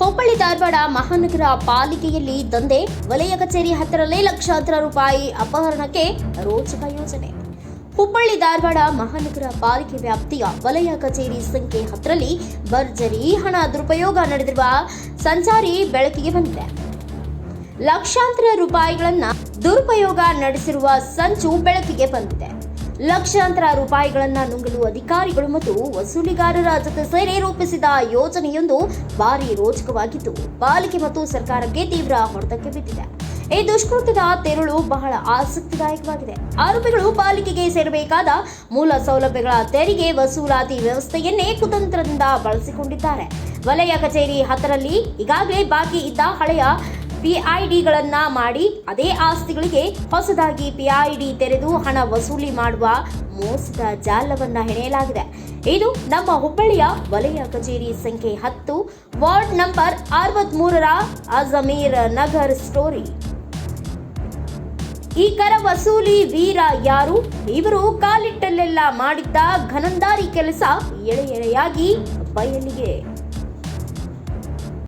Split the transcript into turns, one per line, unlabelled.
ಹುಬ್ಬಳ್ಳಿ ಧಾರವಾಡ ಮಹಾನಗರ ಪಾಲಿಕೆಯಲ್ಲಿ ದಂಧೆ, ವಲಯ ಕಚೇರಿ ಹತ್ತಿರಲ್ಲೇ ಲಕ್ಷಾಂತರ ರೂಪಾಯಿ ಅಪಹರಣಕ್ಕೆ ರೋಚಕ ಯೋಜನೆ. ಹುಬ್ಬಳ್ಳಿ ಧಾರವಾಡ ಮಹಾನಗರ ಪಾಲಿಕೆ ವ್ಯಾಪ್ತಿಯ ವಲಯ ಕಚೇರಿ ಸಂಖ್ಯೆ 10ರಲ್ಲಿ ಭರ್ಜರಿ ಹಣ ದುರುಪಯೋಗ ನಡೆದಿರುವ ಸಂಚಾರಿ ಬೆಳಕಿಗೆ ಬಂದಿದೆ. ಲಕ್ಷಾಂತರ ರೂಪಾಯಿಗಳನ್ನ ದುರುಪಯೋಗ ನಡೆಸಿರುವ ಸಂಚು ಬೆಳಕಿಗೆ ಬಂದಿದೆ. ಲಕ್ಷಾಂತರ ರೂಪಾಯಿಗಳನ್ನ ನುಂಗಲು ಅಧಿಕಾರಿಗಳು ಮತ್ತು ವಸೂಲಿಗಾರರ ಜೊತೆ ಸೇರಿ ರೂಪಿಸಿದ ಯೋಜನೆಯೊಂದು ಭಾರಿ ರೋಚಕವಾಗಿದ್ದು, ಪಾಲಿಕೆ ಮತ್ತು ಸರ್ಕಾರಕ್ಕೆ ತೀವ್ರ ಹೊಡೆತಕ್ಕೆ ಬಿದ್ದಿದೆ. ಈ ದುಷ್ಕೃತ್ಯದ ತಿರುಳು ಬಹಳ ಆಸಕ್ತಿದಾಯಕವಾಗಿದೆ. ಆರೋಪಿಗಳು ಪಾಲಿಕೆಗೆ ಸೇರಬೇಕಾದ ಮೂಲ ಸೌಲಭ್ಯಗಳ ತೆರಿಗೆ ವಸೂಲಾತಿ ವ್ಯವಸ್ಥೆಯನ್ನೇ ಕುತಂತ್ರದಿಂದ ಬಳಸಿಕೊಂಡಿದ್ದಾರೆ. ವಲಯ ಕಚೇರಿ 10ರಲ್ಲಿ ಈಗಾಗಲೇ ಬಾಕಿ ಇದ್ದ ಹಳೆಯ ಪಿಐಡಿಗಳನ್ನ ಮಾಡಿ ಅದೇ ಆಸ್ತಿಗಳಿಗೆ ಹೊಸದಾಗಿ ಪಿಐಡಿ ತೆರೆದು ಹಣ ವಸೂಲಿ ಮಾಡುವ ಮೋಸದ ಜಾಲವನ್ನ ಹೆಣೆಯಲಾಗಿದೆ. ಇದು ನಮ್ಮ ಹುಬ್ಬಳ್ಳಿಯ ವಲಯ ಕಚೇರಿ ಸಂಖ್ಯೆ 10 ವಾರ್ಡ್ ನಂಬರ್ 63ರ ಅಜಮೀರ್ ನಗರ್ ಸ್ಟೋರಿ. ಈ ಕರ ವಸೂಲಿ ವೀರ ಯಾರು? ಇವರು ಕಾಲಿಟ್ಟಲ್ಲೆಲ್ಲ ಮಾಡಿದ್ದ ಘನಂದಾರಿ ಕೆಲಸ ಎಳೆ ಎಳೆಯಾಗಿ ಬಯಲಿಗೆ